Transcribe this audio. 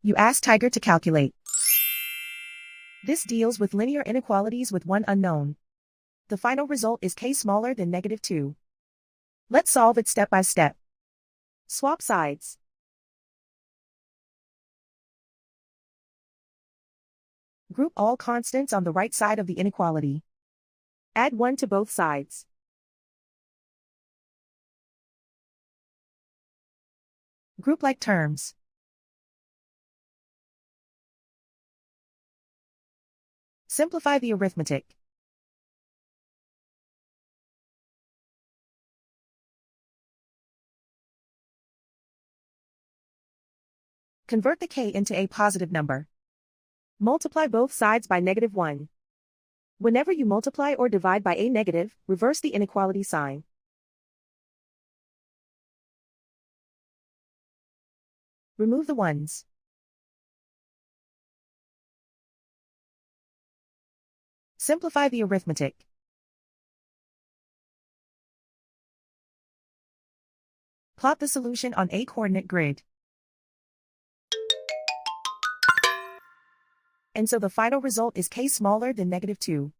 You ask Tiger to calculate. This deals with linear inequalities with one unknown. The final result is k smaller than -2. Let's solve it step by step. Swap sides. Group all constants on the right side of the inequality. Add 1 to both sides. Group like terms. Simplify the arithmetic. Convert the k into a positive number. Multiply both sides by -1. Whenever you multiply or divide by a negative, reverse the inequality sign. Remove the ones. Simplify the arithmetic. Plot the solution on a coordinate grid. And so the final result is k smaller than -2.